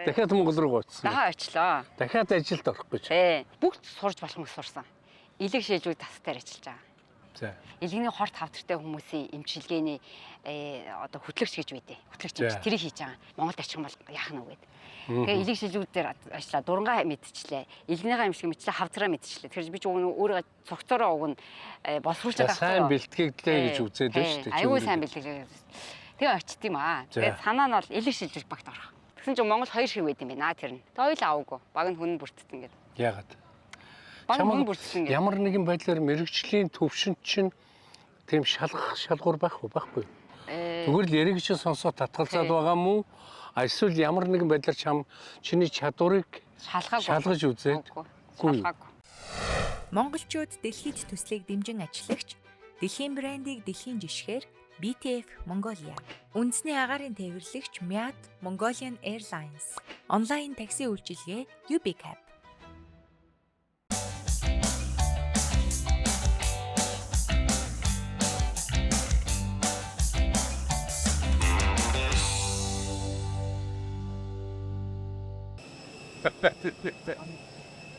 Дахиад Монгол руу очсон. Очлоо. Дахиад ажилд орох гэж. Тий. Бүгд сурж болох юм сурсан. Илэг шилжүүд тасгаар ажиллаж байгаа. За. Илгэний хорт хавтартай хүмүүсийн эмчилгээний одоо хөтлөгч гэж байдیں۔ Хөтлөгч юм чи тэрийг хийж байгаа. Монголд очих юм бол яах нь вэ гэдэг. Тэгээ илэг шилжүүд дээр ажиллаа. Дурангаа мэдчихлээ. Илгнийгаа эмчилгээ мэдчихлээ, хавцараа мэдчихлээ. Тэгэхээр би ч өөрөө цогцороо уг нь боловсруулаад авсан. Сайн бэлтгээглээ гэж үзээд байна шүү дээ. Аюу сайн бэлтгэлээ. Тэгээ очт юм аа. Тэгээ санаа нь бол илэг шилжүүлж багт орох. Тэгсэн чинь Монгол хоёр шиг байд юм байна тэр нь. Тэгээ хоёул аавгүй. Баг нь хүн бүрдсэн гэдэг. Яагаад? Ямар нэгэн байдлаар мэрэгжлийн төвшөнд чинь тийм шалгуур байхгүй байхгүй. Зүгээр л яриг чинь сонсоод татгалзаад байгаа мó? Эсвэл ямар нэгэн байдлаар чиний чадварыг шалгаж үзээд үгүй. Монголчууд дэлхийд төслийг дэмжин ажиллагч дэлхийн брендийг дэлхийн жишгээр BTF Mongolia, үндэсний агаарын тээвэрлэгч MIAT Mongolian Airlines, онлайн такси үйлчилгээ UBCab.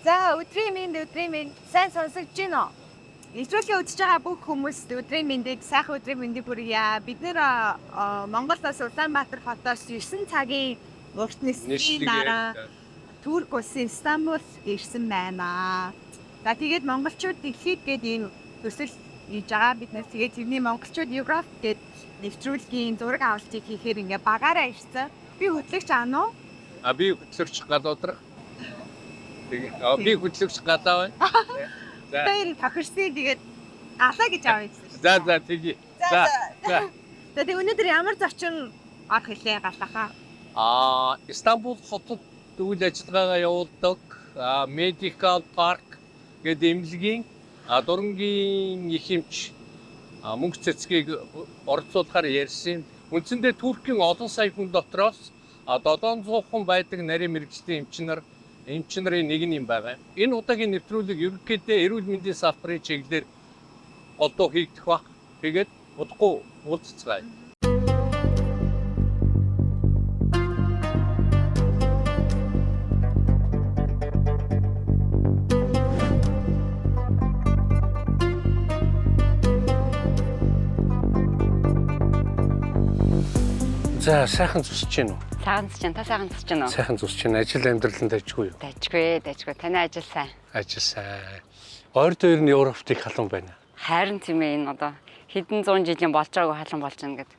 За өдрийн минь сайн сонсогдож байна уу? Нэвтрүүлгийн үзэж байгаа бүх хүмүүст өдрийн мэндийг сайхан өдрийн мэндийг хүргье. Бид нэр Монголоос Улаанбаатар хотоос 9 цагийн урт нислийн дараа Турк улсын Стамбул ирсэн байна. За тэгээд монголчууд дэлхийд гээд ийм төсөл хийж байгаа. Бид нар тэгээд тэрний монголчууд Европ гээд нэвтрүүлгийн зураг авалтыг хийхээр ингээ багаараа ирсэн. Би хөтлөгч аана уу? Би хөтлөгч гадуудрах. Би хөтлөгч гадаа байна. Тэр тохирсон тэгээд алаа гэж аваа гэсэн. За тэгье. За. Тэгээд өнөөдөр ямар зочин орох хэлээ галахаа? Стамбул хотод үйл ажиллагаагаа явуулдаг Medical Park гэдэг эмнэлгийн дурангийн их эмч мөнгө цэцгийг оролцуулахаар ярьсан. Үндсэндээ Туркийн олон сая хүн дотроос 700 хүн байдаг нарийн мэрэгчлийн эмч нарын нэг нь юм байгаа. Энэ удаагийн нэвтрүүлэг ерөнхийдөө эрүүл мэндийн салбарын чиглэлээр голдуу хийгдэх баг. Тэгээд удахгүй уулзцгаая. За сайхан зүсэж гин үү? Сайхан зүсэж байна. Та сайхан зүсэж байна уу? Сайхан зүсэж байна. Ажил амьдраланд дажгүй юу? Дажгүй. Таны ажил сайн. Ажил сайн. Ойр дээр нь Европтыг халуун байна. Харин тийм ээ энэ одоо хэдэн зуун жилийн болж байгаагүй халуун болж байна гэдэг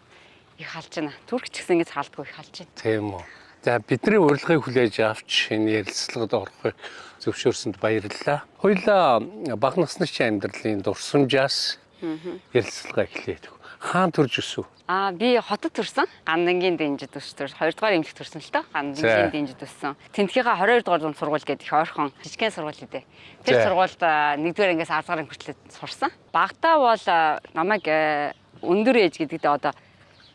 их халж байна. Турк ч гэсэн ингэж халдгүй их халж байна. Тийм үү. За бидний урилгыг хүлээж авч энэ ярилцлагад орохыг зөвшөөрсөнд баярлалаа. Хоёулаа бага наснычин амьдралын дурсамжаас ярилцлага эхлэе. Хаан төрж өсөв? Би хотод төрсөн. Гандангийн дэнжид өссөн. 2 дугаар эмнэлэгт төрсөн л доо. Гандангийн дэнжид өссөн. Тэнтгийнхаа 22 дугаар дунд сургууль гэдэг их ойрхон жижигхэн сургууль дээ. Тэр сургуульд 1-р ангиас 10 дугаар анги хүртэл сурсан. Багтаа бол намайг өндөр ээж гэдэгтээ одоо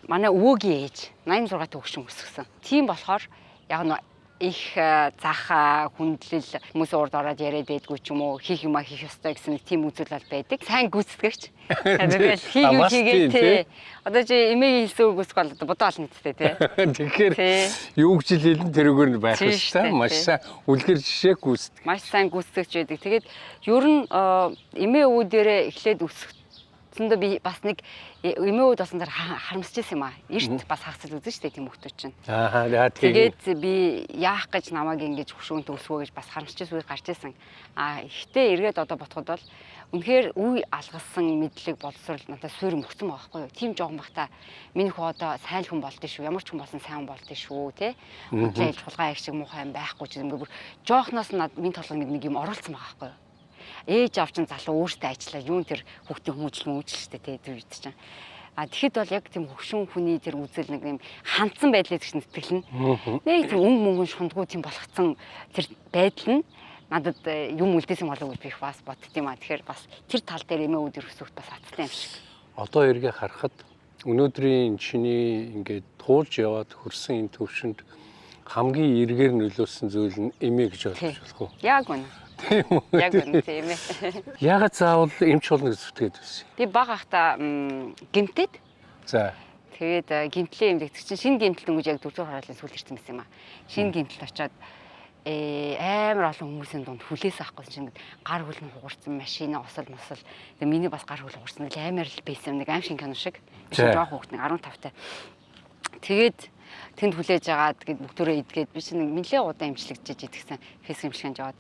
манай өвөөгийн ээж 86 төгшин өсгсөн. Тийм болохоор яг нь их зах хүндлэл хүмүүс урд ороод яриад байдгүй ч юм уу хийх юмаа хийх ёстой гэсэн нэг тийм үзэл бол байдаг. Сайн гүйцэтгэгч. Тэгэл хийгээд тий. Одоо чи эмээгийн хэлсэн үг үсэх бол бодоо олно гэдтэй тий. Тэгэхээр юу гэж хэлэн тэрүүгээр нь байх ёстой. Маш сайн үлгэр жишээ гүйцэтгэх. Маш сайн гүйцэтгэж байдаг. Тэгээд ер нь эмээ өвөө дээрээ эхлээд өсөх зөндөө би бас нэг эмээ үүд болсон дээр харамсаж байсан юм аа. Эрт бас хагцал үзэн штэ тийм хүмүүс чинь. Тэгээд би яах гэж намайг ингэж хөшөөнт өсгөө гэж бас харамсаж үе гарч ирсэн. Ихтэй эргээд одоо бодоход бол үнэхээр үе алгасан мэдлэг боловсрол надад суурь мөгцөн байгаа байхгүй юу. Тийм жоохон бахта миний хөө одоо сайн хүн болдсон шүү. Ямар ч хүн болсон сайн хүн болдсон шүү те. Хөдлөө ээж хулгай их шиг муухай юм байхгүй ч ингээд бүр жоохноос над миний толгойд нэг юм оруулсан байгаа байхгүй юу. Ээж авчин залуу өөртөө ажиллаа юун тэр хүүхдийн хүмүүжил штэ тий тэр үед чинь. Тэгэхэд бол яг тийм хөвшин хүний тэр үзэл нэг юм хандсан байдлаа гэж нэтгэл нь. Нэг тийм мөнгөн шундгуу тийм болгоцсон тэр байдал нь надад юм үлдээсэн болов уу гэж би их бас боддtiin маа. Тэгэхээр бас тэр тал дээр эмээ үүд өрсөхт бас хаттай юм шиг. Одоо эргээ харахад өнөөдрийн чиний ингээд туулж яваад хөрсөн энэ төвшөнд хамгийн эргээр нөлөөсөн зүйл нь эмээ гэж ойлгож болох уу? Яг үнэ. Яг үнэ тийм ээ. Ягаад заавал эмч болно гэж зүтгээд байсан? Би бага ахта гэмтээд. За. Тэгээд гимтлийн эмнэлэгч чинь шинэ гимтэл дөнгөж яг 4 дугаар хороолын сүүл ирсэн байсан юм аа. Шинэ гимтэлд очиод амар олон хүмүүсийн дунд хүлээс авахгүй чинь гар хөл нь хугарсан машин осол мосол. Тэгээд миний бас гар хөл хугарсан л амар л байсан нэг аим шиг кино шиг. Жоох хүүхэд нэг 15 таа. Тэгээд тэнд хүлээж агаад тэгээд бүгдөө идгээд би чинь нэлээд удаан имчилэгдэж идэгсэн фэйс имчилгээнд яваад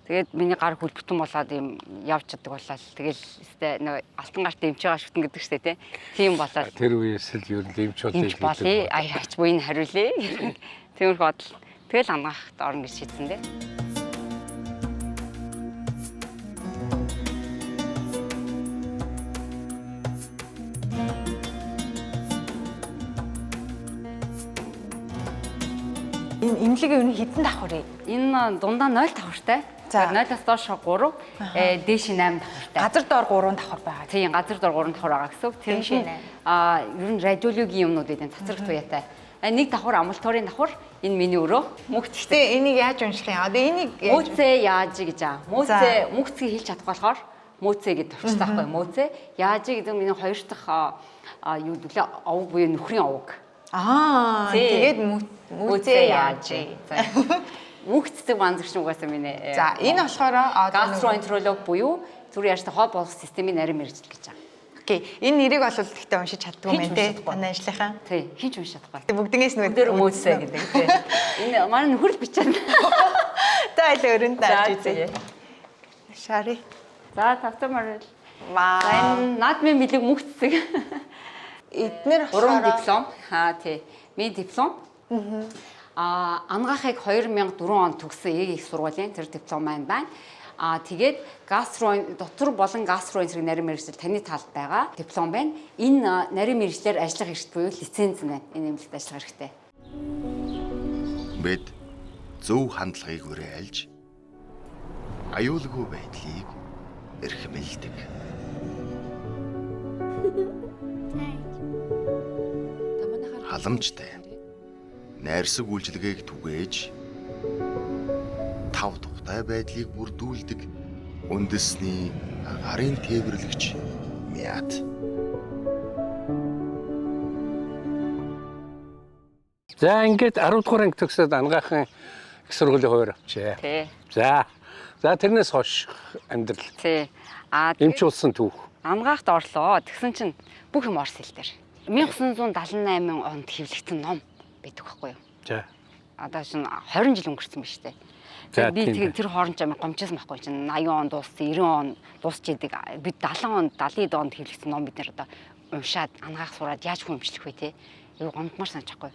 тэгээд миний гар хөл бүтэн болоод юм явж чаддаг болоо. Тэгэл өстэй нэг алтан гарт имч байгаа шүтэн гэдэг штэ тийм болоо. Тэр үеэс л ер нь имч болъё. Аяач буйн хариулъя. Тиймэрхүү бодол. Тэгэл ангаахт орно гэж шийдсэн дээ. Энэ имлэг юу хэдэн давхар вэ? Энэ дундаа 0 давхартай. 0-аас доош 3, дээш 8 давхартай. Газар доор 3 давхар байгаа. Тийм, газар доор 3 давхар байгаа гэсэн. Тэр нь ер нь радиологийн юмнууд эдэн цацрагт уяатай. Нэг давхар амбулаторийн давхар, энэ миний өрөө. Мөгцтэй энийг яаж уншлах юм? Одоо энийг мөөцөө яаж гэж аа. Мөөцгийг хэлж чадахгүй болохоор мөөцөө гэж товчтой байхгүй мөөцөө. Яаж гэдэг миний хоёр дахь юу гэвэл овг буюу нөхрийн овг. Тэгээд мөөцөө яаж. Мөнхцэг манзагч угаасаа миний. За энэ болохоор гастроэнтеролог буюу зүрх яарчтай хол болох системийн нарийн мэргэжил гэж байгаа. Окей. Энэ нэрийг бол гэхдээ уншиж чаддгүй юм те. Танай ажлынхаа. Тий, хийж уншиж чадахгүй. Бүгднээс нүд дээр мөөцөө гэдэг тий. Энэ манай нөхөр л бичээд. Та айл өрөнд даарч үзье. Шари. За тавтамаар. Ваа. Наадмын бэлэг мөнхцэг. Эднэр 3 диплом. Тий. Миний диплом. Ангаахыг 2004 онд төгссөн их сургуулийн тэр диплом байна. Тэгээд дотор болон гастроэнтерийн нарийн мэргэжил таны талд байгаа диплом байна. Энэ нарийн мэргэжлэр ажиллах эрхт буюу лиценз байна. Энэ эмнэлэгт ажиллах хэрэгтэй. Бид зөв хандлагыг уриалж аюулгүй байдлыг эрхэмлдэг. Халамжтай найрсаг үйлчилгээг түгээж тав тухтай байдлыг бүрдүүлдэг үндэсний гарын тээвэрлэгч Мят. За ингээд 10 дугаар анги төгсөөд ангаахын их сургуулийн хуваар авчээ. Тий. За тэрнээс хойш амьдрал. Тий. Эмч улсын түүх. Ангаахт орлоо. Тэгсэн чинь бүх юм орс хэл дээр. 1978 онд хэвлэгдсэн ном байдаг байхгүй юу? За. Одоо чинь 20 жил өнгөрцөн биз дээ. Би тэр хооронд ч амар гомчсон байхгүй чинь 80 он дууссан, 90 он дуусч идэг. Бид 70 онд 70 онд хэвлэгдсэн ном бид нэр одоо уншаад ангаах сураад яаж хүн эмчлэх вэ те? Юу гомдмар санахгүй.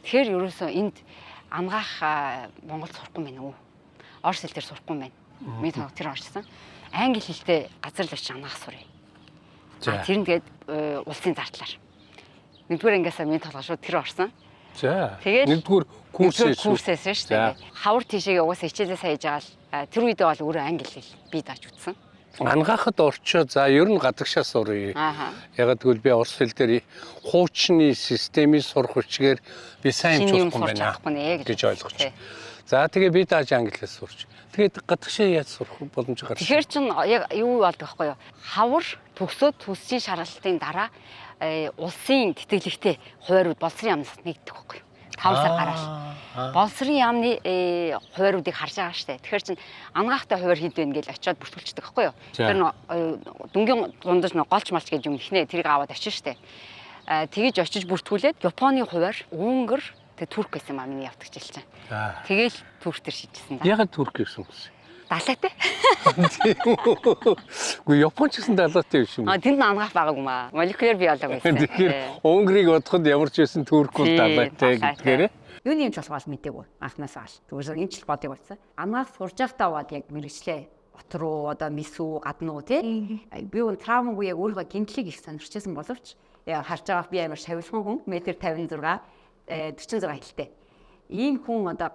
Тэгэхээр ерөөсөө энд ангаах Монголд сурахгүй мэн үү? Орос хэл дээр сурахгүй мэн. Ми тэр орчсон. Англи хэлтэй газар л очиж ангаах сурыг. Тэр нь тэгээд улсын зардлаар. Нэгдүгээр ангиасаа минь толгой шууд тэр орсон. За. Тэгээд нэгдүгээр курсээс шүү дээ. Хавар тийшээ угаасаа хичээлээ сайж байгаа л тэр үедээ бол өөрөө англи хэл би дааж үтсэн. Ангаахад орчоо за ер нь гадагшаа сурыг. Ягаад гэвэл би орос хэл дээр хуучны системийг сурах хүчээр би сайн сурахгүй байна гэж ойлгож. За тэгээ би дааж англиас сурч. Тэгээд гадагшаа яаж сурах боломж гарсан. Тэгэхээр чин яг юу болдог байхгүй юу? Хавар төгсөөд төсчийн шаргалтын дараа улсын тэтгэлэгтэй хуваарууд боловсрын яамнаас нэгддэг байхгүй юу? 5 сар гараал. Боловсрын яамны хувааруудыг харж байгаа штэ. Тэгэхээр чин ангаахтай хуваар хэд вэ гэж очиод бүртгүүлчихдэг байхгүй юу? Тэр дүнгийн дундаж голч малч гэж юм ихнэ тэрийг аваад очиж штэ. Тэгэж очиж бүртгүүлээд Японы хуваар Унгар тэг турк гэсэн юм миний явдаг жил чинь. Тэгэл турк төр шийдсэн да. Ягаад турк гэсэн юм бэ? Далайтай. Үгүй Японч гэсэн далайтай биш юм. Тэнд ангаах байгаагүй маа. Молекуляр биологи байсан. Тэгэхээр Унгарыг бодоход ямар ч байсан турк бол далайтай гэдгээрээ. Юуны юмч болохоос мэдээгүй анханаас аал. Тэгвэл энэ жил бодыг болсон. Ангаах сурж байхдаа аваад яг мэрэгчлээ. Бот руу одоо мисүү гаднуу тий. Би өөр травмгүй яг өөрийгөө гинтлийг их сонирчсан боловч яг харж байгаа би амар шавилхан хүн 1.56 46 хэлтэй. Ийм хүн одоо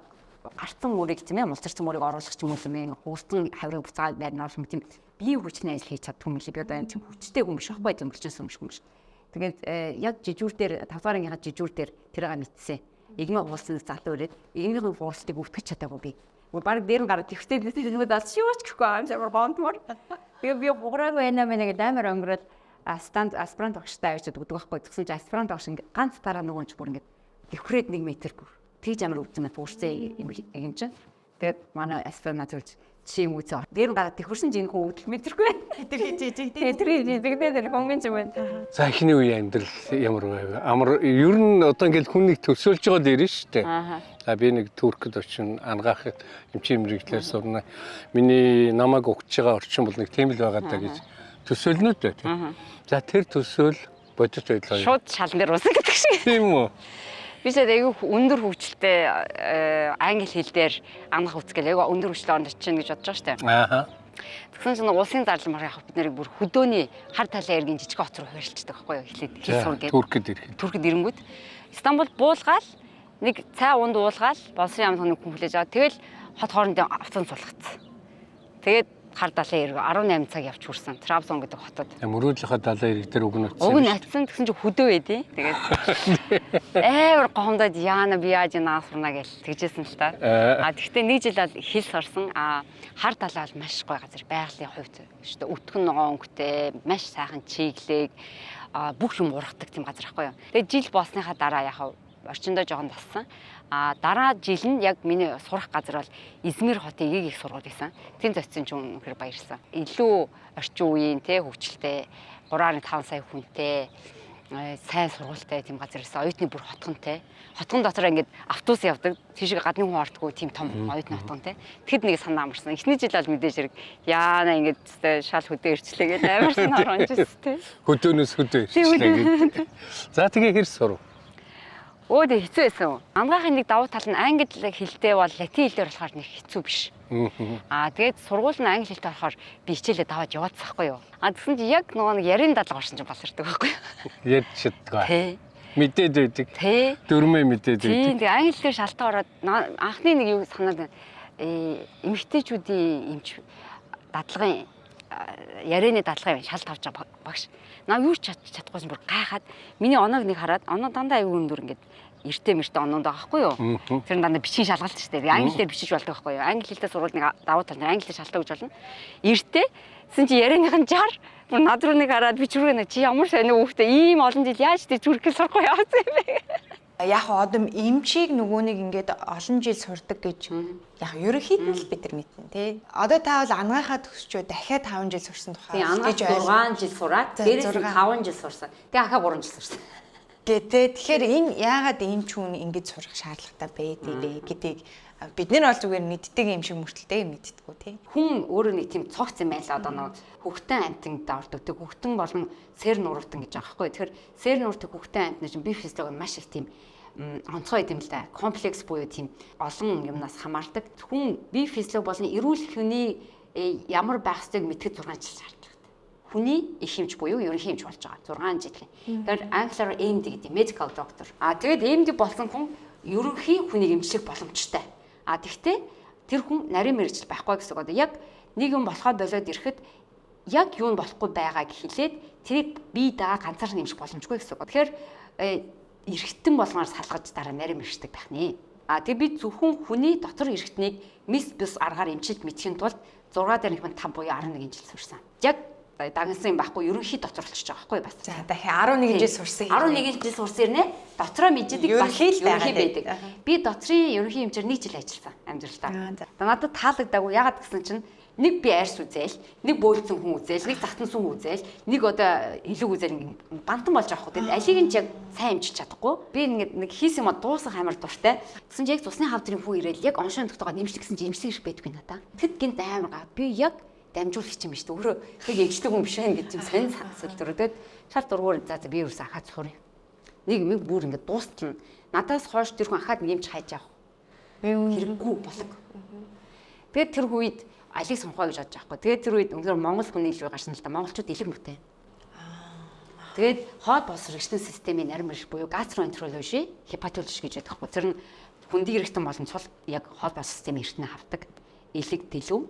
гарцсан мөрийг тийм ээ мулцарсан мөрийг оруулах ч юм уу юм хуустан хаврыг буцаад байрнаас юм тийм бие хүчний ажил хийж чаддаг юм лээ. Би одоо энэ тийм хүчтэй хүн биш ах байд өнгөрчөөсөн юм шиг юм шиг. Тэгээд яг жижүүр дээр 5 дахь ангийнхаа жижүүр дээр тэрийг мэдсэн. Игмэ уулсан залуу өрөөд игмийн уулстыг өвтгөж чадаагүй би. Бараг дээр нь гараад тэгвчтэй тэгээд шивч гэхгүй юм шиг бондмор. Би буграагүй байна мэнэ гэдэг амар өнгөрөөд аспирант багштай авчиад өгдөг байхгүй. Тэгсэн чинь аспирант багш ингээд ганц дараа нөгөөч бүр ингээд дэвхрээд 1 метр бүр тэгж амар өвдсөн пуурцээ юм чинь. Тэгээд манай аспирант зөвлөж чи юм үзээ. Дээр гараад дэвхэрсэн чинь хүн өвдөл мэдэргүй. Тэр хонгийн юм байна. За эхний үеийн амьдрал ямар байв? Амар ер нь одоо ингээд хүнийг төсөөлж байгаа дээр нь шүү дээ. За би нэг Туркид очино ангаахад эмчийн мэрэгчлэр сурна. Миний намайг өгч байгаа орчин бол нэг тийм л байгаа даа гэж төсөөлнөд бай тийм. За тэр төсөөл бодит байдлаа. Шууд шалан дээр усан гэдэг шиг. Тийм үү? Би сая айгүй өндөр хөгжилтэй англи хэл дээр анх үзгээл айгүй өндөр хөгжилтэй онд очино гэж бодож байгаа шүү дээ. Ааха. Тэгсэн чинь улсын зарлмаар яг бид нарыг бүр хөдөөний хар талын эргийн жижиг хот руу хөрөлцдөг байхгүй юу хэлээд хэл сур гэдэг. Туркид ирэнгүүт Стамбул буулгаал нэг цай унд уулгаал болсон юм тоног хүмлээж байгаа. Тэгэл хот хоорондын автобус сулгацсан. Тэгээд хар далайн эрг 18 цаг явж хүрсэн. Трабзон гэдэг хотод. Мөрөөдлийнхаа далайн эрг дээр уг нь Уг нь атсан тэгсэн чинь хөдөө байдیں۔ Тэгээд амар гомдод яана би яаж наасрна гэж тэгжсэн л та. Тэгвэл нэг жил бол хэл сурсан. Хар талаа бол маш гоё газар. Байгалийн хувьд шүү дээ. Өтгөн ногоон өнгөтэй, маш сайхан чиглэг, бүх юм ургадаг тийм газар ахгүй юу. Тэгээд жил болсныхаа дараа яхав орчиндөө жоохон бассан. Дараа жил нь яг миний сурах газар бол Измир хотын их сургууль байсан. Тэнд очисон ч үнэхээр баярлсан. Илүү орчин үеийн хөгжилтэй 3.5 сая хүнтэй сайн сургуультай тийм газар байсан. Оюутны бүр хотгонтэй. Хотгон дотор ингээд автобус явдаг. Тийшээ гадны хүн ордгоо тийм том оюутны хотгонтэй. Тэгэд нэг санаа амарсан. Эхний жил бол мэдээж хэрэг яана ингээд шал хөдөө ирчлээ гэж амар санаа оронжсэн тий. Хөдөөнөөс хөдөө ирчлээ гэж. За тэгээ хэр сурав? Өөдөө хэцүү байсан. Ангаахын нэг давуу тал нь англи хэлтэй бол латин хэлээр болохоор нэг хэцүү биш. Тэгээд сургууль нь англи хэлтэй болохоор би хичээлээ даваад яваадсан байхгүй юу. Тэгсэн чинь яг нөгөө нэг ярийн дадлага орсон чинь болсордог байхгүй юу. Ярьж чаддгаа. Мэдээд байдаг. Дөрмөө мэдээд байдаг. Тийм тэгээд англи хэлээр шалтгаан ороод анхны нэг юу санаад эмэгтэйчүүдийн эмч дадлагын ярианы дадлагын шалт авч байгаа багш. Наа юу ч чадахгүй бүр гайхаад миний оноог нэг хараад оноо дандаа аюу өндөр ингээд эртээ мэртээ оноонд байгаа байхгүй юу. Тэр нь дандаа бичгийн шалгалт шүү дээ. Англи хэлээр бичиж болдог байхгүй юу. Англи хэлтэй сурвал нэг давуу тал нь англи хэлээр шалтгаан гэж болно. Эртээ гэсэн чи ярианых нь 60 бүр над руу нэг хараад би чүргэнэ чи ямар сайн нөхөтэй ийм олон жил яаж тий зүрхэл сурахгүй явсан юм бэ. Яг одоо эмчийг нөгөө нэг ингээд олон жил сурдаг гэж яг ерөнхийдөө л бид нар мэднэ тий. Одоо та бол ангаахаа төгсчөө дахиад 5 жил сурсан тухай гэж 6 жил сураад дээрээс 5 жил сурсан. Тэгээ ахаа 3 жил сурсан. Тэгэхээр энэ яагаад эмч хүн ингэж сурах шаардлагатай байдгийг гэдгийг бид нар бол зүгээр мэддэг юм шиг мөртөлтэй мэддэггүй тий. Хүн өөрөө нэг тийм цогц юм байла одоо нэг хөвгтэн амтанд ордог. Тэг хөвгтэн болон сэр нууртан гэж байгаа байхгүй. Тэгэхээр сэр нууртан хөвгтэн амтны чинь бие физиологи маш их тийм онцгой юм л да. Комплекс буюу тийм олон юмнаас хамаардаг. Хүн бие физиологи болон эрүүл хүний ямар байх ёстойг мэдхэд 6 жил шаардлагатай. Хүний их хэмж буюу ерөнхий хэмж болж байгаа 6 жил. Тэгэхээр англиар MD гэдэг medical doctor. Тэгээд MD болсон хүн ерөнхий хүнийг эмчлэх боломжтой. Тэгтээ тэр хүн нарийн мэргэжил байхгүй гэсэн үг. Яг нэг юм болохоо болоод ирэхэд яг юу нь болохгүй байгааг хэлээд тэрийг бие дагаа ганцаар нэмэх боломжгүй гэсэн үг. Тэгэхээр эргэтэн болгоноос салгаж дараа нарийн мэргэждэг байх нэ. Тэгээ би зөвхөн хүний дотор эргэтнийг мис бис аргаар эмчилж мэдхийн тулд 6 дээр 5 буюу 11 жил сурсан. Яг дагнсан юм байхгүй ерөнхий дотор болчихж байгаа байхгүй бас. За дахиад 11 жил сурсан. 11 жил сурсан ирнэ. Дотроо мэддэг бас ерөнхий байдаг. Би дотрын ерөнхий эмчээр 1 жил ажилласан амьдралтаа. Надад таалагдаагүй ягаад гэсэн чинь нэг би арьс үзээл, нэг бөөлцөн хүн үзээл, нэг захтан сүн үзээл, нэг одоо илэг үзээл бантан болж байгаа хөө. Тэгээд алийг нь яг сайн эмчилж чадахгүй. Би нэг хийс юм дуусах амар дуртай. Тэгсэн чинь яг цусны хавдрын хүн ирээл яг оншин тогтоогоо нэмшлэг гэсэн чинь эмчлэг байдгүй надаа. Тэгэд гинт амар гаа. Би яг дамжуулагч юм биш үү? Өөрөө яг эгжлэг хүн биш байх гэж юм сонь асуудал. Тэгээд шал дургуур за би юусэн ахаад сурах. Нэг юм бүр ингэ дуустал. Надаас хойш тэр хүн ахаад нэг юмч хайж авах. Хэрэггүй болог. Тэгээд тэр үед алийг сонгоё гэж бодож байгаа хгүй. Тэгээд тэр үед өнгөөр Монгол хүний илүү гарсан л да. Монголчууд элэг нүтэй. Тэгээд хоод боловсрогчдын системийн нарийн мэргэж буюу гастроэнтерологи, хепатологи гэж байдаг хгүй. Тэр нь хүндийн эргэтэн болон цул яг хоод боловсрол системийн эргэтний хавдаг. Элэг дэлүү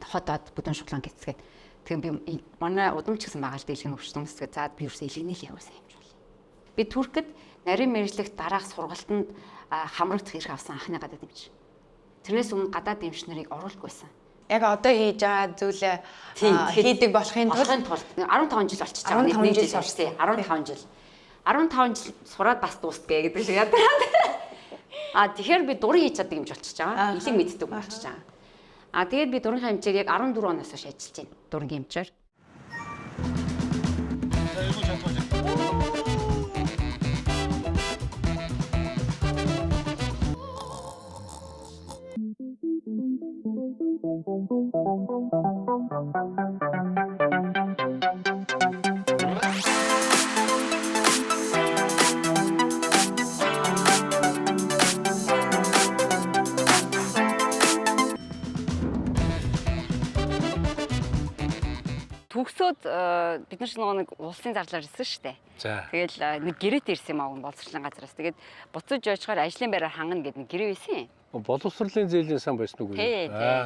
хотод бүдүүн шуглаан гэцгээд. Тэгэхээр би манай удамч гэсэн байгаа л дэлгэн өвчтөн гэсгээд заад би юусэн элэгний л явуулсан юм шиг. Би Туркид нарийн мэргэжлэгт дараах сургалтанд хамрагдах хэрэг авсан анхны гадаад эмч. Тэрнээс өмнө гадаад эмч нарыг оруулахгүйсэн. Яг одоо хийж байгаа зүйлээ хийдэг болохын тулд 15 жил болчихж байгаа. 15 жил сурсан. 15 жил. 15 жил сураад бас дуусгая гэдэг шиг яадаг. Тэгэхээр би дурын хийж чаддаг юм болчихж байгаа. Илэг мэддэг болчихж байгаа. Тэгээд би дурынхаа хэмжээг яг 14 оноос хойш ажиллаж байна. Дурын хэмжээр. Төгсөөд бид нар ч нэг улсын зарлаар ирсэн шүү дээ. За. Тэгэл нэг гэрээт ирсэн юм аа боловсролын газраас. Тэгээд буцаж яжгаар ажлын байраар хангана гэдэг нэг гэрээ байсан. Боловсролын зээлийн сан байсан уу?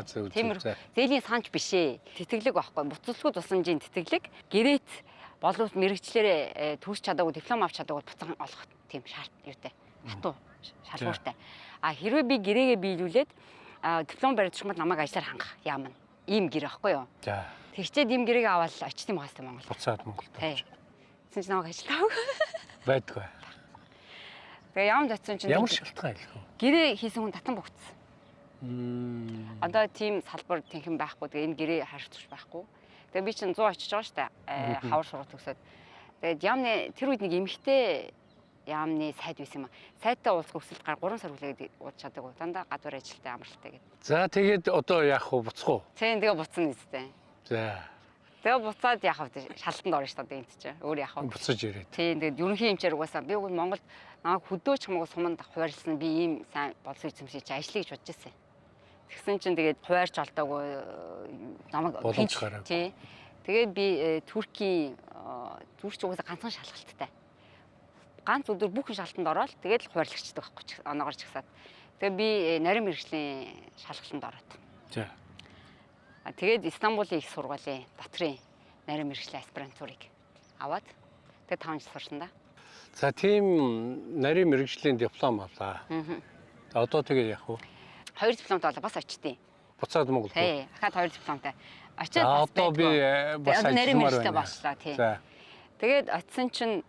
Зөв. Тиймэр зээлийн санч биш ээ. Тэтгэлэг байхгүй. Буцалсгүй тусламжийн тэтгэлэг. Гэрээт боловс мэрэгчлэрээ төгсч чадаагүй диплом авч чадаагүй буцаан олох тийм шаард юутай. Хатуу шалгууртай. Хэрвээ би гэрээгээ биелүүлээд диплом барьж чамд намайг ажлаар хангах яамна. Ийм гэр байхгүй юу? За. Тэгчээд ийм гэрээг аваад очтын магастай Монгол. Буцаад Монголд. Тэгсэн чинь намайг ажилтаагүй. Байдгүй. Тэгээ яамд очсон чинь ямар шалтгаан хэлэх вэ? Гэрээ хийсэн хүн татан богцсон. Одоо тийм салбар тэнхэн байхгүй. Тэгээ энэ гэрээ харьцуулж байхгүй. Тэгээ би чинь 100 очиж байгаа шүү дээ. Хавар сургууль төгсөөд. Тэгээд яамны тэр үед нэг эмэгтэй яамны сайд байсан юм аа. Сайдтай уулзах хүсэлт гар 3 сар хүлээгээд уулз чадаагүй. Дандаа гадуур ажилтаа амралтай гэдэг. За тэгээд одоо яах вэ? Буцах уу? Тэгээ буцсан нэстэй. За. Тэгээ буцаад яах вэ? Шалтанд орно шүү дээ энд чинь. Өөр яах вэ? Буцаж ирээд. Тийм тэгээд ерөнхий эмчээр угаасаа би үгүй Монголд намайг хөдөөч хамаагүй суманд хуваарлсан би ийм сайн болсон эзэмшиж чи ажиллая гэж бодож ирсэн. Тэгсэн чинь тэгээд хуваарч олдоогүй намайг боломж гараагүй. Тий. Тэгээд би Туркийн зүрч угаасаа ганцхан шалгалттай. Ганц өдөр бүх шалтанд ороод тэгээд хуваарлагчдаг байхгүй оноогоор ч гисаад. Тэгээд би нарийн мэргэжлийн шалгалтанд ороод. За. Тэгээд Стамбулын их сургуулийн дотрийн нарийн мэргэжлийн аспирантурыг аваад тэгээд 5 жил сурсан да. За тийм нарийн мэргэжлийн диплом авлаа. Одоо тэгээд яах вэ? 2 дипломтой болоо бас очтیں۔ Буцаад Монголд. Тий, дахиад 2 дипломтой. Очоод бас одоо би бас нарийн ажилламаар мэргэжлээ байна. болчлаа тий. За. Тэгээд очисон чинь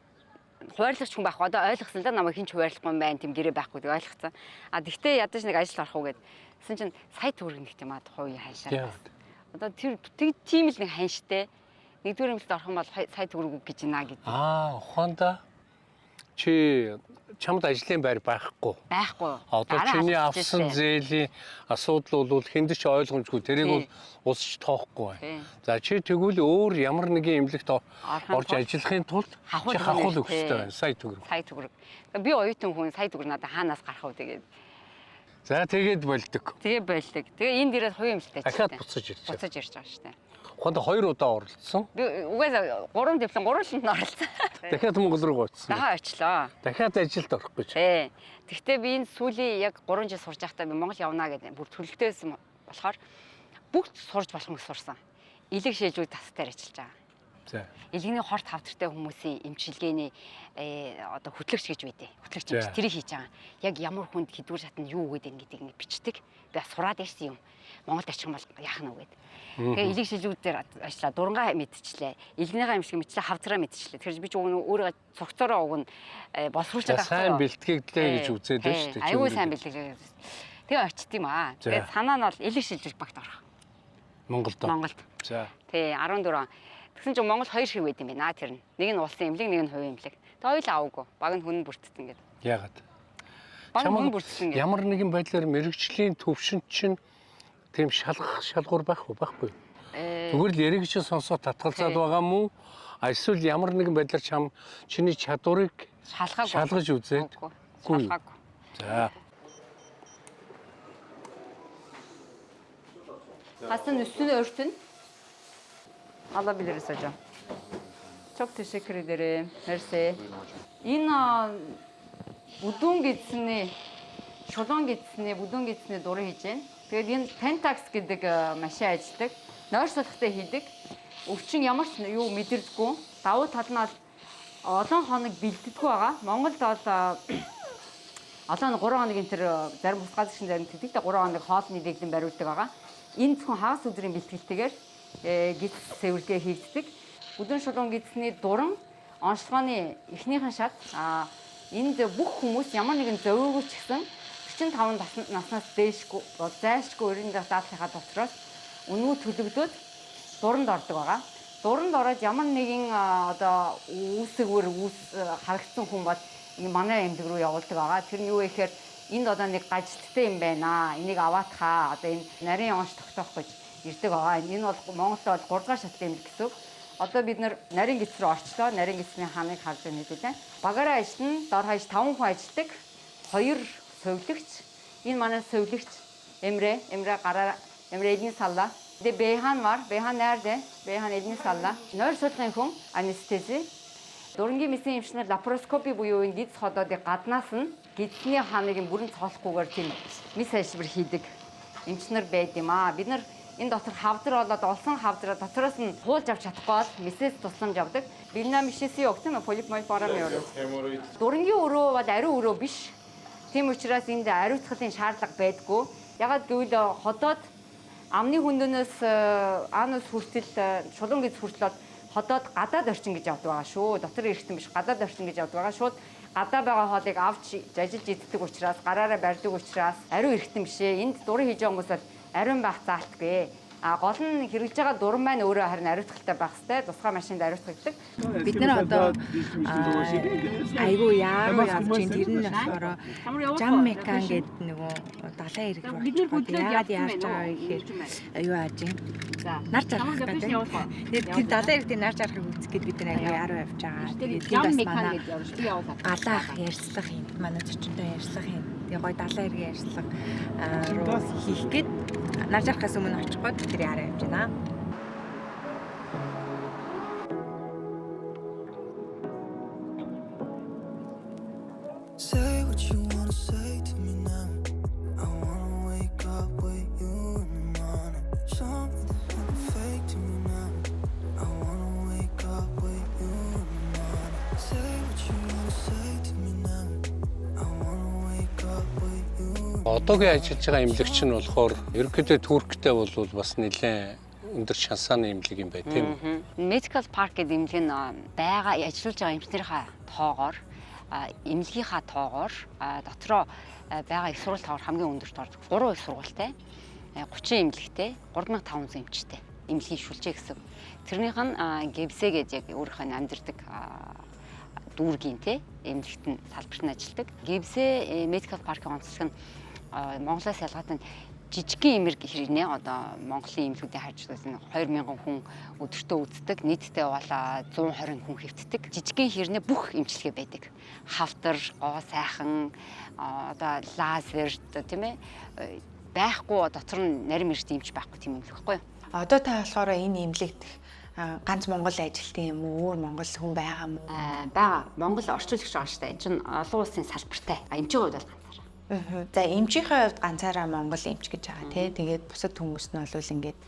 хуваарлагч хүн байхгүй. Одоо ойлгосон л да намайг хинч хуваарлахгүй юм байна. Тэм гэрээ байхгүй гэж ойлгоцсон. Тэгтээ ядаж нэг ажил орох уу гэд. Тэсэн чинь сая төгрөг нэгт юм аа хувийн ханшаа. Одоо тэр тийм л нэг ханштай. Нэгдүгээр эмнэлэгт орох юм бол сая төгрөг гэж наа гэдэг. Ухаанда чи чамд ажлын байр байхгүй. Байхгүй. Одоо чиний авсан зээлийн асуудал бол хүнд ч ойлгомжгүй. Тэрийг бол улсч тоохгүй байна. За чи тэгвэл өөр ямар нэгэн эмнэлэгт орж ажиллахын тулд чи хахуул өгөх хэрэгтэй байна. Сая төгрөг. Сая төгрөг. Би оюутан хүн сая төгрөг надад хаанаас гарах вэ тэгээд. За тэгээд болдог. Тэгээ болдог. Тэгээ энд ирээд хувийн эмнэлэгт дахиад буцаж ирж байгаа. Буцаж ирж байгаа шүү дээ. Ухаанда 2 удаа оролцсон. Би угаасаа 3 диплом 3 лэнд оролцсон. Дахиад Монгол руу очсон. Дахиад очлоо. Дахиад ажилд орох гэж. Тий. Тэгвэл би энэ сүүлийн яг 3 жил сурж байхдаа би Монгол явна гэдэг бүр төлөвлөсөн болохоор бүгд сурж болох юм сурсан. Илэг шилжүүд тасгаар ажиллаж байгаа. За. Илгэний хорт хавтартай хүмүүсийн эмчилгээний одоо хөтлөгч гэж байдیں۔ Хөтлөгч гэж тэрийг хийж байгаа. Яг ямар хүнд хэдвэр шатнд юу өгöd ингэдэг ингэ бичдэг. Би бас сураад ирсэн юм. Монголд очих юм бол яах нь вэ гэд. Тэгээ илэг шилжүүдээр ажиллаа. Дурангаа мэдчихлээ. Илгнийгаа эмчилгээ мэдчихлээ, хавцараа мэдчихлээ. Тэгэхээр би ч өөрөө цогцороо уг нь боловсруулаад авах. Сайн бэлтгээглээ гэж үзээд байна шүү дээ. Аюу сайн бэлтгэлээ. Тэгээ очт юм аа. Тэгээ санаа нь бол илэг шилжүүлж багт орох. Монголд. За. Тий 14. Тэгсэн чинь Монгол 2 шиг байд юм байна тэр нь. Нэг нь улсын эмнэлэг, нэг нь хувийн эмнэлэг. Тэгээ хоёулаа аваагүй. Баг нь хүн бүрдсэн гэдэг. Яагаад? Баг нь хүн бүрдсэн гэдэг. Ямар нэгэн байдлаар мэрэгжлийн төвшин чинь тийм шалгуур байхгүй. Зүгээр л яриг чинь сонсоод татгалзаад байгаа мó? Эсвэл ямар нэгэн байдлаар чиний чадварыг шалгаж үзээд шалгаагүй. За. Hasan üstünü örtün. Alabiliriz hocam. Çok teşekkür ederim. Mersi. Энэ бүдүүн гэдсний шулуун гэдсний бүдүүн гэдсний дурын хийж байна. Тэгээд энэ Pentax гэдэг машин ажилладаг. Нойр сулхтай хийдэг. Өвчин ямар ч юу мэдэрдэггүй. Давуу тал нь олон хоног бэлддэггүй байгаа. Монголд бол Одоо 3 хоногийн тэр зарим бус газар шин зарим тэтгэдэг 3 хоног хоолны дэглэм бариулдаг байгаа. Энэ зөвхөн хагас өдрийн бэлтгэлтэйгээр гиз цэвэрлэгээ хийгддэг. Өдөн шулуун гизний дуран онцлогооны эхнийхэн шат энд бүх хүмүүс ямар нэгэн зөвөөгөөч гэсэн 45 наснаас дээшгүй зайлшгүй өрийн даалхахаа дотроос үнүү төлөгдөд дуранд ордог байгаа. Дуранд ороод ямар нэгэн одоо үүсгэр харагдсан хүн бол энэ манай эмнэлэг рүү явуулдаг байгаа. Тэр нь юу вэ гэхээр энд одоо нэг гажилттай юм байна. Энийг аваатхаа одоо энэ нарийн онц тогтоох гэж ирдэг байгаа. Энэ бол Монголд бол 3 дугаар шатны эмнэлэг гэсэн. Одоо бид нарийн гис рүү орчлоо. Нарийн гисний хааныг харж байгаа хэдүүлээ. Багаараа ажиллана. Дор хаяж 5 хүн ажилладаг. 2 совилогч. Энэ манай совилогч Эмрэ гараа Эмрэ эдний салла. Тэгээ Бэхан var. Бэхан nerede? Бэхан эдний салла. Нойр судалгааны хүн анестези. Дурангийн мэсийн эмчнэр лапароскопи буюу энэ гиз ходоодыг гаднаас нь гидсний хааныг бүрэн цоолохгүйгээр тийм мэс альшбар хийдэг эмчнэр байд юм аа. Бид нар энэ дотор хавдар болоод олсон хавдраа дотроос нь хуулж авч чадахгүй бол мессеж тусламж авдаг. Бинна мишэси yok değil mi? Полип мой барамıyoruz. Дурангийн өрөө бол ариун өрөө биш. Тийм учраас энд ариутгахын шаардлага байдгүй. Ягаад гэвэл ходоод амны хүнднээс анус хүртэл шулуун гиз хүртэл ходоод гадаад орчин гэж явдаг байгаа шүү. Дотор ирэхтэн биш гадаад орчин гэж явдаг байгаа. Шууд гадаа байгаа хоолыг авч жажиж иддэг учраас гараараа барьдаг учраас ариун ирэхтэн биш ээ. Энд дуран хийж байгаа хүмүүс бол ариун байх заалтгүй. Гол нь хэрэгж байгаа дуран маань өөрөө харин ариутгалтай байх хэвээр тусгай машинд ариутгагддаг. Бид нар одоо айгүй яаруу явж чинь тэр нь болохоор жам мекан гэдэг нөгөө далайн ирэх рүү бид нар бүдлээд яагаад яарч байгаа вэ гэхээр юу ааж юм. Нар жаргах гэдэг. Тэр далайн ирэх дээр нар жаргахыг үзэх гээд бид нар айгүй яаруу явж байгаа. Тэгээд жам мекан гэдэг явуулаад галаах ярьслах юм. Манай зочинтой ярьслах юм. Тэгээ гой далайн ирэх ярьслах руу хийх гээд нар жаргахаас өмнө очихгоо тэр яараа явж байна. Say what you wanna say to me now. I wanna wake up with you in the morning. Show me there's nothing fake to me now. I wanna wake up with you in the morning. Say what you wanna say to me now. I wanna wake up with you. Одоогийн ажиллаж байгаа эмнэлэгч нь болохоор ерөнхийдөө Турктэй бол бас нэлээд өндөр шансааны эмнэлэг юм байна тийм үү? Medical Park гэдэг эмнэлэг нь байгаа ажиллаж байгаа эмчнэрийнхаа тоогоор эмнэлгийнхаа тоогоор дотроо байгаа их сургууль тоогоор хамгийн өндөрт ордог. 3 их сургуультай 30 эмнэлэгтэй 3500 эмчтэй эмнэлгийн шүлжээ гэсэн. Тэрнийх нь Гэвсэ гэж яг өөрийнх нь амьдардаг дүүргийн эмнэлэгт нь салбарт нь ажилладаг. Гэвсэ Medical Park-ийн онцлог нь Монголоос ялгаатай жижигхэн эмэрэг хэрнээ одоо Монголын эмнэлгүүдийн харж байсан 2000 хүн өдөртөө үздэг. Нийтдээ бол 120 хүн хэвтдэг. Жижигхэн хэрнээ бүх эмчилгээ байдаг. Хавдар, гоо сайхан, одоо лазер тийм ээ байхгүй дотор нь нарийн мэрэгчтэй эмч байхгүй тийм эмнэлэг байхгүй юу? Одоо та болохоор энэ эмнэлэгт ганц Монгол ажилтсан юм уу? Өөр монгол хүн байгаа мó? Бага. Монгол орчуулагч байгаа шүү дээ. Энэ чинь олон улсын салбартай. Эмчийн хувьд бол ганцаараа. За эмчийнхээ хувьд ганцаараа монгол эмч гэж байгаа тий. Тэгээд бусад хүмүүс нь бол ингээд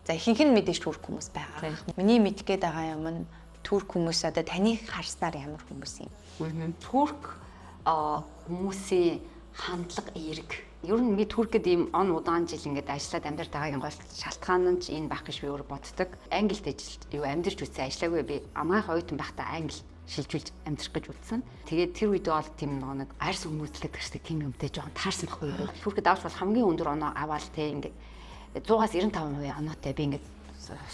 за ихэнх нь мэдээж турк хүмүүс байгаа. Миний мэдэх гээд байгаа юм нь турк хүмүүс одоо таныг харснаар ямар хүмүүс юм? Турк хүмүүсийн хандлага эерэг. Ер нь би Туркэд ийм он удаан жил ингээд ажиллаад амьдарч байгаагийн гол шалтгаан нь ч энэ байх гэж би өөрөө боддог. Англид амьдарч үзсэн ажиллаагүй би амгаах оюутан байхдаа англи шилжүүлж амьдрах гэж үзсэн. Тэгээд тэр үед бол тийм нэг арьс хүмүүжлээд гэжтэй тийм юмтай жоохон таарсан байхгүй юу. Туркэд авч бол хамгийн өндөр оноо аваал те ингээд 100-аас 95% оноотой би ингээд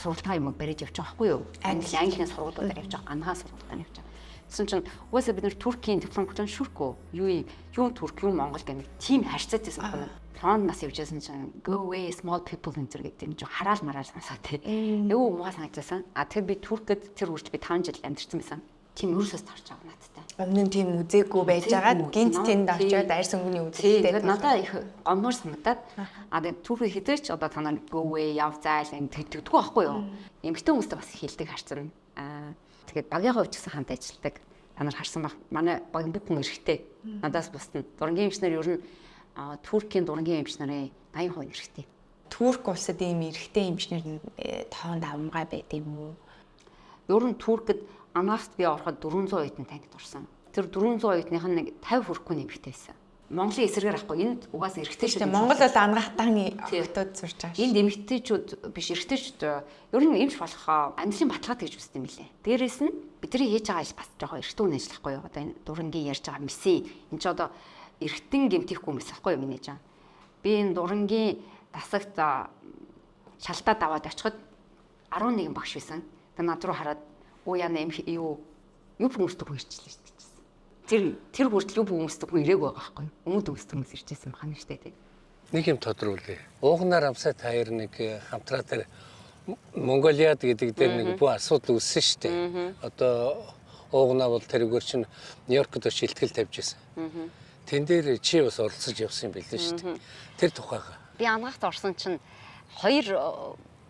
сургалтаа юм барьж явж байгаа байхгүй юу. Английн сургуулиудаар явж байгаа, анхаа сургуультаар явж байгаа. Тэгсэн чинь угаасаа бид нэр Туркийн диплом хүлэн шүрхөө юу Турк юу Монгол гэх нэг тийм харьцаатай байсан байна. Фронт нас явжсэн чинь go away small people энэ гэдэг нь жоо хараал мараал сонсоод те. Юу угаа санагдсан. Тэр би Туркэд тэр үрж би 5 жил амьдарсан байсан. Тийм өрөөсөөс тарч байгаа надтай. Өмнө нь тийм үзээгүй байж байгаад гинт тэнд очиод арьс өнгөний үзэлтэй. Тэгээд надад их гомдмор санагдаад тэгээд Турк хэдэж одоо танаа go away яв зайл энэ тэгдэггүй байхгүй юу? Эмэгтэй хүмүүстэй бас хэлдэг харцсан. Тэгээд багийн хувьд ч гэсэн хамт ажилладаг. Та нар харсан баг. Манай багийн бүх хүн эрэгтэй. Надаас бусна. Дурангийн эмчнэр ер нь Туркийн дурангийн эмч нарын 80% эрэгтэй. Турк улсад ийм эрэгтэй эмчнэр тоонд авмгай байд юм уу? Ер нь Туркэд анааст би ороход 400 оюутан таньд орсон. Тэр 400 оюутных нь нэг 50 хүрэхгүй нэмэгтэй байсан. Монголын эсрэгээр ахгүй энэ угаас эрэгтэйчүүд Монгол бол ангахтааны хотод сурч байгаа шүү. Энд эмэгтэйчүүд биш эрэгтэйчүүд ер нь эмч болох амьдралын баталгаад гэж үздэг юм лээ. Дээрээс нь бидний хийж байгаа ажил бас жоохон эрэгтэй хүн ажиллахгүй юу? Одоо энэ дурангийн ярьж байгаа мисэн энэ ч одоо эрэгтэн гэмтихгүй хүмүүс ахгүй юу миний жаа. Би энэ дурангийн дасагт шалтаад аваад очиход 11 багш байсан. Тэгээ над руу хараад уу яна юу хүмүүстээ хүн ирчихлээ шүү дээ. Тэр хүртэл хүмүүстээ хүн ирээг байгаа байхгүй юу? Өмнөд хүмүүстээ хүмүүс ирчихсэн юм хана штэ тий. Нэг юм тодруулъя. Уугнаар амсаа таяр нэг хамтраа тэр Монголиад гэдэг дээр нэг бүх асуудал үүссэн шүү дээ. Одоо уугнаа бол тэргээр чинь Нью-Йоркд шилтгэл тавьж байсан. Тэн дээр чи бас оролцож явсан юм билээ шүү дээ. Тэр тухайга. Би ангаахт орсон чинь 2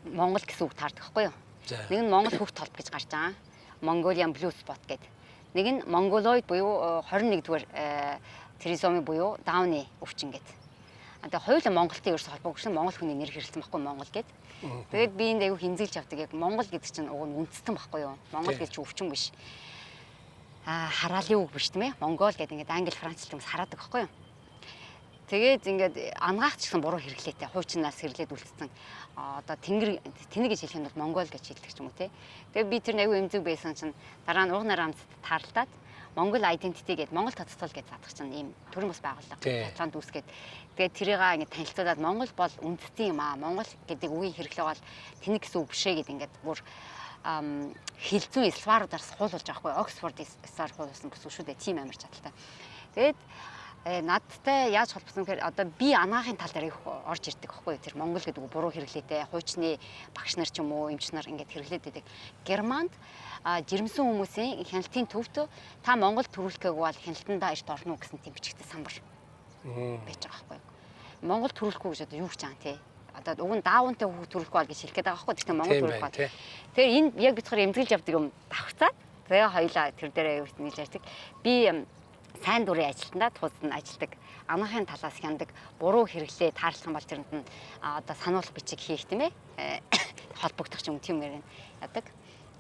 Монгол гэсэн үг таардаг байхгүй юу? Нэг нь Монгол хүүхд толб гэж гарч байгаа. Mongolian Blue Spot гэдэг. Нэг нь Mongoloid буюу 21-р тризоми буюу Дауны өвчин гэдэг. Одоо хоёулаа Монголтой ерөөс холбоогүй шин Монгол хүний нэр хэрэгэлсэн байхгүй Монгол гэдэг. Тэгээд би энд аягүй хинзэлж явдаг. Яг Монгол гэдэг чинь уг нь үндэстэн байхгүй юу? Монгол гэж чинь өвчин биш. Хараалын үг биш тийм ээ. Монгол гэдэг ингээд англи францч хүмүүс хараадаг байхгүй юу? Тэгээд ингээд ангаагч гэсэн буруу хэрэглээтэй хуучнаас хэрэглээд үлдсэн. Одоо тэнгэр тэнэг гэж хэлэх нь бол Монгол гэж хэлдэг ч юм уу те. Тэгээд би тэр аягүй эмзэг байсан чинь дараа нь уугнаар амцад таарлаад Монгол identity гэдэг Монгол тодтол гэж задах чинь ийм төрийн бас байгууллага цаанд үүсгээд тэгээд тэрийг ингээд танилцуулаад Монгол бол үндэстэн юм аа. Монгол гэдэг үгийн хэрэглээ бол тэнэг гэсэн үг бишээ гэдэг ингээд бүр хилцүү эсваруудаас хуулуулж байгаа хгүй. Оксфорд эсвар хуулуулсан гэсэн шүү дээ. Тим амар чадaltaй. Тэгээд надтай яаж холбосон гэхээр одоо би анагаахын тал дээр их орж ирдэг байхгүй тэр Монгол гэдэг буруу хэрэглээтэй хуучны багш нар ч юм уу эмч нар ингээд хэрэглээд байдаг. Германд жирэмсэн хүмүүсийн хяналтын төвд та Монгол төрүүлэхийг бол хяналтандаа ирт орно уу гэсэн тийм бичигтэй самбар байж байгаа байхгүй. Монгол төрүүлэхгүй гэж одоо юу гэж байгаа те. Одоо уг нь даавынтай хүүхд төрүүлэхгүй бол гэж хэлэх гээд байгаа байхгүй. Тэгтээ Монгол төрүүлэх бол. Тэгэхээр энэ яг битгаар эмзэглэж явдаг юм давхцаад тэгээ хоёлаа тэр дээрээ юу гэж ярьдаг. Би сайн дурын ажилтнаа тусдан ажилдаг. Анаахын талаас хяндаг. Буруу хэрэглээ таарлах юм бол тэрэнд нь одоо сануулга бичиг хийх тийм ээ. Холбогдох юм тийм юм яадаг.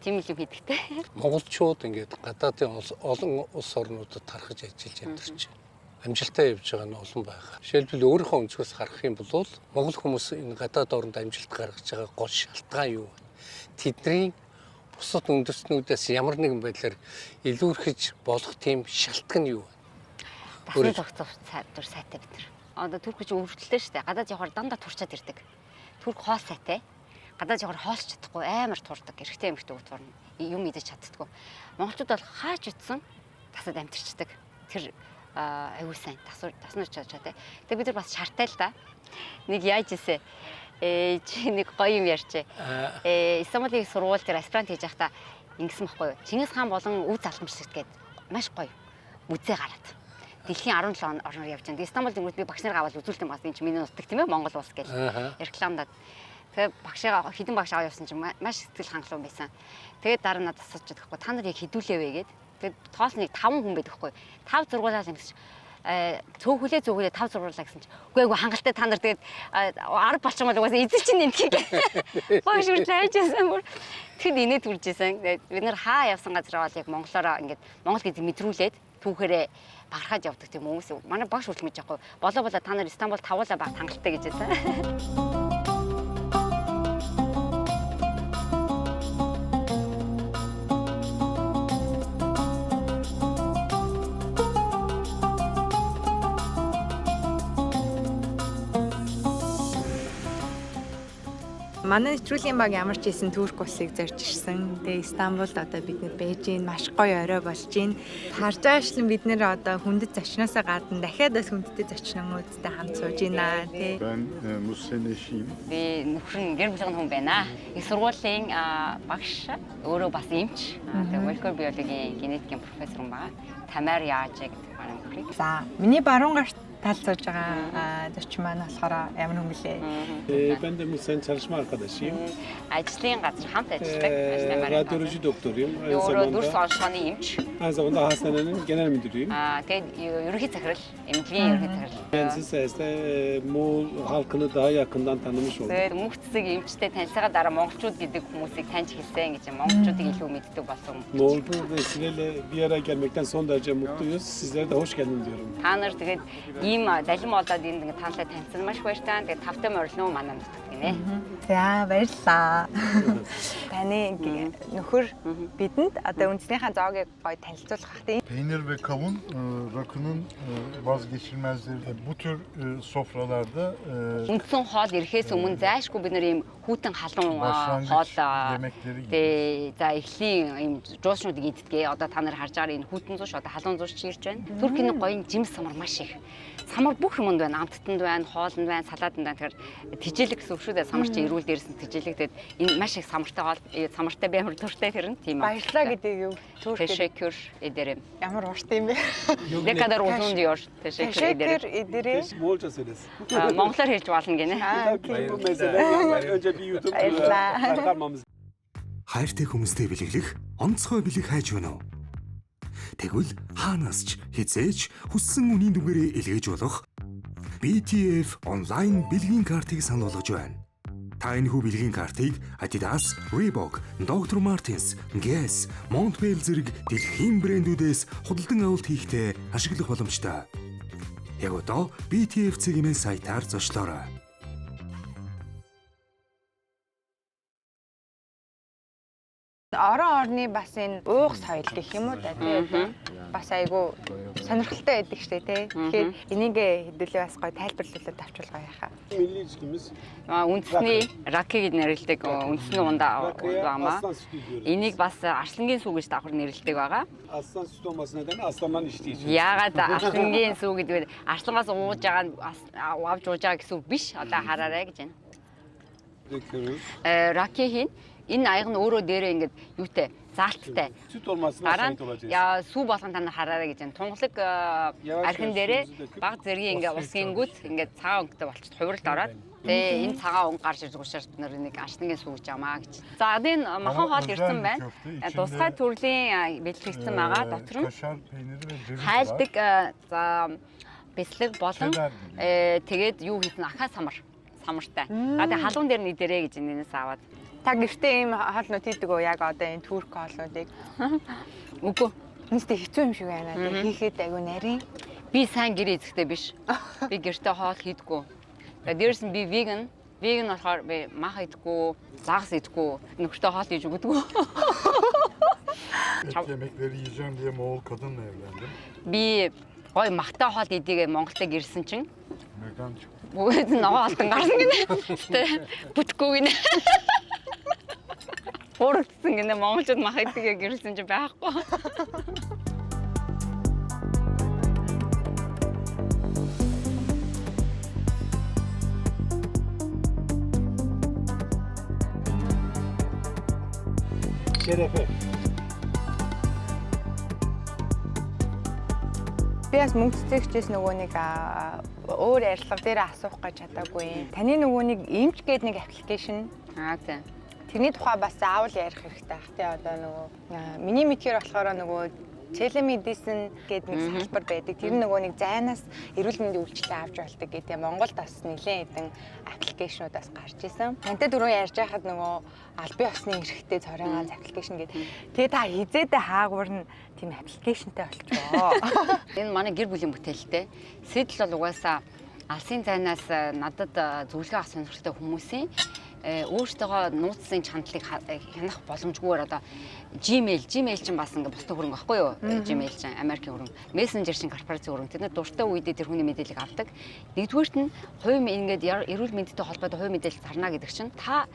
Тийм л юм хийдэгтэй. Монголчууд ингээд гадаадын олон улс орнуудад тархаж ажиллаж амьдарч амжилтаа явж байгаа нь олон байгаа. Жишээлбэл өөрийнхөө өнцгөөс харах юм бол монгол хүмүүс энэ гадаад орнд амжилт гаргаж байгаа гол шалтгаан юу вэ? Тэдний бусад үндэстнүүдээс ямар нэгэн байдлаар илүүрхэж болох тийм шалтгаан юу вэ? Дасны тогтоох зур сайтай бид нар. Одоо түрк гэж өвөртлөө шүү дээ. Гадаад явахаар дандаа турчаад ирдэг. Түрк хоол сайтай. Гадаад явахаар хоолч чадахгүй амар турдаг. Эрэгтэй эмэгтэй үг турна. Юм идэж чаддаггүй. Монголчууд бол хаач утсан тасад амтэрчдэг. Тэр аюу сайн таснаар чадаа. Тэгээ бид нар бас шартай л да. Нэг яаж ийсэ чи нэг гоё юм ярьчээ. Стамбулын сургууль дээр аспирант хийж байхдаа ингэсэн байхгүй юу? Чингис хаан болон өв залхамжлагч гээд маш гоё үзээ гараад. Дэлхийн 17 орноор явж байгаа. Стамбулд ингүүт би багш нар аваад үзүүлдэг бас энэ чинь миний нутаг тийм ээ Монгол улс гэж рекламадад. Тэгээ багшаа хідэн багш аваа явсан чинь маш сэтгэл хангалуун байсан. Тэгээд дараа нь надад асууж чадахгүй та нар яг хідүүлээ вэ гээд. Тэгээд тоос нэг 5 хүн байдаг хгүй. 5 зургуулаа ингэж цөөхөлөө 5 зургуулаа гэсэн чинь үгүй айгу хангалттай та нар тэгээд 10 болчихсон бол угаасаа эзэн чинь нэмтгийг. Багш үрж хайжсэн бүр. Тэгэд инээд үржсэн. Бид нар хаа явсан газар бол яг монголоор ингэж монгол гэдэг мэдрүүлээд түүхээрээ багархаад явдаг тийм хүмүүс. Манай багш хүртэл мэдэж байхгүй. Болоо та нар Стамбул тавуулаа багт хангалттай гэж хэлсэн. Манай нэвтрүүлгийн баг ямар ч хийсэн Турк улсыг зорж ирсэн. Тэгээ Стамбулд одоо бид нэр байж гин маш гоё орой болж гин. Харж байгаашлан бид нэр одоо хүндэт зочноосоо гадна дахиад бас хүндтэй зочнуудтай хамт сууж гинэ тий. Ben Muhsin Eşiyim. Би нөхөр гэр бүлийн хүн байна. Их сургуулийн багш өөрөө бас эмч. Тэгээ молекуляр биологийн генетикийн профессор юм байна. Тамар яаж гэдэг манай нөхрийг. За миний баруун гарт тал сууж байгаа зочин маань болохоор ямар хүн блэ? Ben de Muhsin çalışma arkadaşıyım. Ажлын газар хамт ажилладаг. Radyoloji doktoruyum. Өөрөө дүрс онцгойн эмч. Aynı zamanda hastanenin genel müdürüyüm. Тэгээд ерөнхий захирал, эмнэлгийн ерөнхий захирал. Kendisi sayesinde Moğol halkını daha yakından tanımış oldum. Тэгээд мөнх цэцэг эмчтэй танилцсагаа дараа монголчууд гэдэг хүмүүсийг таньж хэлсэн гэж монголчуудыг илүү мэддэг болсон. Moğol bu vesileyle bir araya gelmekten son derece mutluyuz. Sizlere de hoş geldin diyorum. Та нар тэгээд ийм далим олоод энд ингээд таалаа танилцсан маш баяртай. Тэгээд тавтай морилно манай нутагт гинэ. За баярлалаа. Таны нөхөр бидэнд одоо үндэснийхээ зоогийг гоё танилцуулах хэрэгтэй. Peynir ve kavun rakının vazgeçilmezleri. Bu tür sofralarda Үндсэн хоол ирэхээс өмнө зайшгүй бид нар ийм хүүтэн халуун başlangıç хоол yemekleri gibi. тэгээ за эхлийн ийм жуушнуудыг иддэг. Одоо та нар харж байгаа энэ хүүтэн зууш одоо халуун зууш чирж байна. Туркийн гоё жимс самар маш их. Самар бүх юмд байна. Амттанд байна, хоолнд байна, салаатанд байна. Тэгэхээр тижээлэг гэсэн үг шүү дээ. Самар чи ирүүл дээрсэн тижээлэг. Тэгээд энэ маш их самартай хоол, самартай баймар туртай тэрэн тийм аа. Баярлаа гэдэг юу? Teşekkür ederim. Ямар урт юм бэ? Ne kadar uzun diyor. Teşekkür ederim. Teşekkür ederim. Bolca söylesin. Mongolar хэлж болно гинэ. Bu mesele önce bir YouTube çıkarmamız. Хайртай хүмүүстэй бэлэглэх онцгой бэлэг хайж байна уу? Тэгвэл хаанаас ч хизээж хүссэн үнийн дүгээрээ илгээж болох BTF онлайн бэлгийн картыг санал болгож байна. Та энэ хүү бэлгийн картыг Adidas, Reebok, Dr. Martens, Guess, Montbell зэрэг дэлхийн брэндүүдээс худалдан авалт хийхдээ ашиглах боломжтой. Яг одоо BTF цэгийн сайтаар зочлоорой. Орон орны бас энэ уух соёл гэх юм уу да тийм бас айгүй сонирхолтой байдаг штэ тий. Тэгэхээр энийг хэдүүлээ бас гоё тайлбарлуулаад авчулгаа яхаа. Milli içkimiz. Үндэсний раки гэж нэрлэдэг үндэсний ундаа баамаа. Энийг бас арслангийн сүү гэж давхар нэрлэдэг байгаа. Aslan süt olması nedeni aslanların içtiği için. Яагаад арслангийн сүү гэдэг нь арслангаас ууж байгаа авч ууж байгаа гэсэн үг биш. Одоо хараарай гэж байна. Döküyoruz. Раки хийн энэ аяг нь өөрөө дээрээ ингээд юутай заалттай. Süt olmasına Дараа şahit olacağız. яа сүү болгон та нар хараарай гэж байна. Тунгалаг архин дээрээ баг зэргийн ингээд усгийн гүт ингээд цагаан өнгөтэй болчиход хувиралд ороод тэгээ энэ цагаан өнгө гарч ирж учраас бид нар энийг арслангийн сүү гэж ямаа гэж. За энэ махан хоол ирсэн байна. Тусгай төрлийн бэлтгэгдсэн байгаа. Дотор нь Kaşar peyniri ve ceviz var. хайлтдаг за бэлэг болон тэгээд юу хийсэн ахаа самартай. Тэгээ халуун дээр нийдэрээ гэж энэс аваад. Та гэртээ ийм хоолнууд хийдэг үү? Яг одоо энэ турк хоолнуудыг. Үгүй. Нийтдээ хэцүү юм шиг байна. Тэг хийхэд айгүй нарийн. Би сайн гэр эзэхтэй биш. Би гэртээ хоол хийдэггүй. Тэгээ дээрс нь би веган. Веган болохоор би мах идэггүй, загас идэггүй, нөхөртөө хоол хийж өгдөггүй. Et yemekleri yiyeceğim diye Moğol kadınla evlendim. Би гой махтай хоол идээгээ Монголд ирсэн чинь Vegan çıktı. бүгд ногоо алтан гарсан гинэ. Тэ бүтггүй гинэ. Урдсан гинэ монголчууд мах идээгээ гэрсэн чинь байхгүй. Şerefe. Би бас мөнгө цэцэгчээс нөгөө нэг өөр ярилцлага дээр асуух гэж чадаагүй. Таны нөгөө нэг эмч гэдэг нэг аппликейшн. Тийм. Тэрний тухай бас заавал ярих хэрэгтэй ах тий одоо нөгөө миний мэдхээр болохоор нөгөө телемедицин гэдэг нэг салбар байдаг. Тэр нөгөө нэг зайнаас эрүүл мэндийн үйлчилгээ авч болдог гэдэг. Монголд бас нэлээд хэдэн аппликейшнуудаас гарч исэн. Тантай дөрөв ярьж байхад нөгөө аль бие усны эрэхтэй цорын ганц аппликейшн гэдэг. Тэгээ та хизээдээ хаагуур нь тийм аппликейшнтэй болчихоо. Энэ манай гэр бүлийн бүтээлтэй. Сэтэл бол угаасаа алсын зайнаас надад зөвлөгөө авах сонирхолтой хүмүүсийн өөртөөгөө нууцсан чандлыг хянах боломжгүйгээр одоо Gmail чинь бас ингээ бусдын хөрөнгө байхгүй юу? Gmail чинь Америкийн хөрөнгө, Messenger чинь корпорацийн хөрөнгө. Тэд нар дуртай үедээ тэр хүний мэдээллийг авдаг. Нэгдүгээрт нь хувь ингээд эрүүл мэндтэй холбоотой хувь мэдээлэл зарна гэдэг чинь та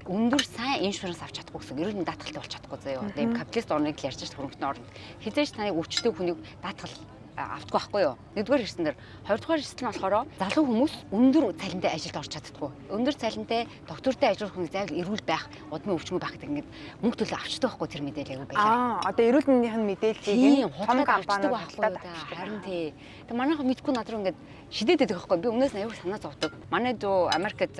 өндөр сайн иншуранс авч чадахгүй гэсэн. Эрүүл мэндийн даатгалтай болж чадахгүй заяа. Тийм капиталист орныг л ярьж байгаа хөрөнгөний орнд. Хизээч таныг өвчтөй хүнийг даатгал автгүй байхгүй юу? Нэгдүгээр хэсгэн дээр, хоёрдугаар хэсгэн нь болохоор залуу хүмүүс өндөр цалинтай ажилд орж чаддаггүй. Өндөр цалинтай доктортой ажиллах хүн заавал эрүүл байх, удмын өвчмөн байх гэдэг ингээд мөнгө төлөө авчдаг байхгүй тэр мэдээлэл аягүй байлаа. Одоо эрүүл мэндийн мэдээллийг том компаниуд авчдаг харин тий. Тэг манайха мэдгүй над руу ингээд шидэдэг байхгүй. Би өмнөөс нь аягүй санаа зовдөг. Манай дүү Америкт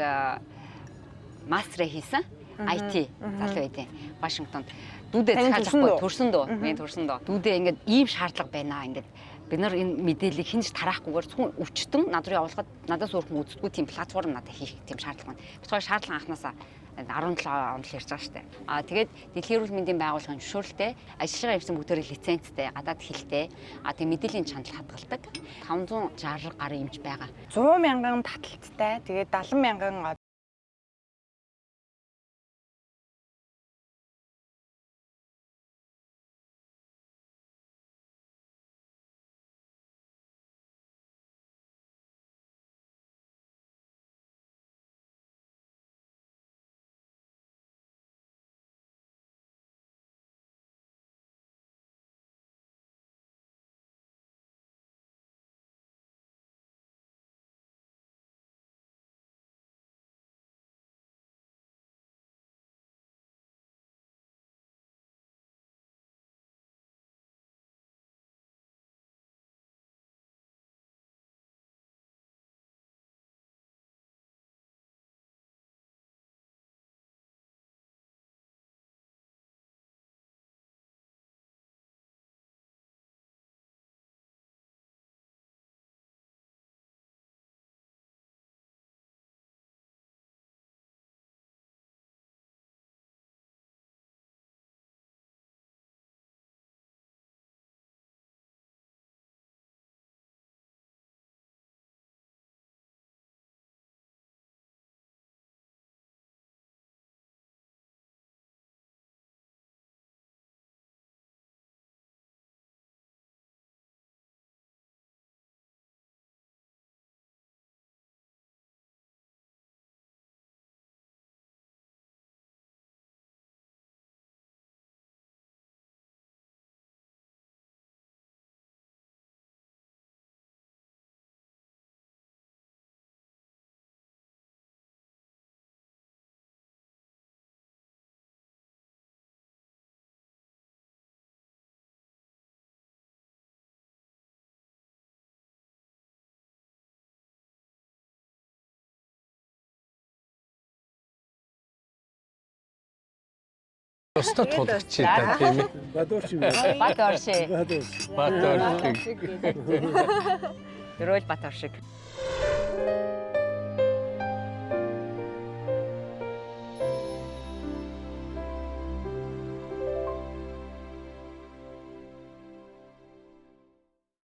мастерээ хийсэн. IT залуу байдیں۔ Вашингтонд дүүдээ цааш авахгүй төрсөн дөө. Миний төрсөн дөө. Дүүдээ ингээд ийм шаардлага байна. Ингээд бид нар энэ мэдээллийг хинж тараахгүйгээр зөвхөн өчтөн над руу явуулахад надаас өөр хүн үздэггүй тийм платформ надад хийх тийм шаардлага байна. Би тухайн шаардлага анханасаа 17 онд л ярьж байгаа шүү дээ. Тэгээд Дэлхийн эрүүл мэндийн байгууллагын зөвшөөрлөлтэй ажиллагаа явуулсан бүгдээрээ лицензтэй, гадаад хэлтэй, тийм мэдээллийн чанал хадгалдаг 560 гаруй эмч байгаа. 100 мянган таталттай. Тэгээд 70 мянган Өстө тодорчтой тийм ээ. Бадуурч юм. Бат орши. Бадуурч. Бат оршиг. Ерөөл бат оршиг.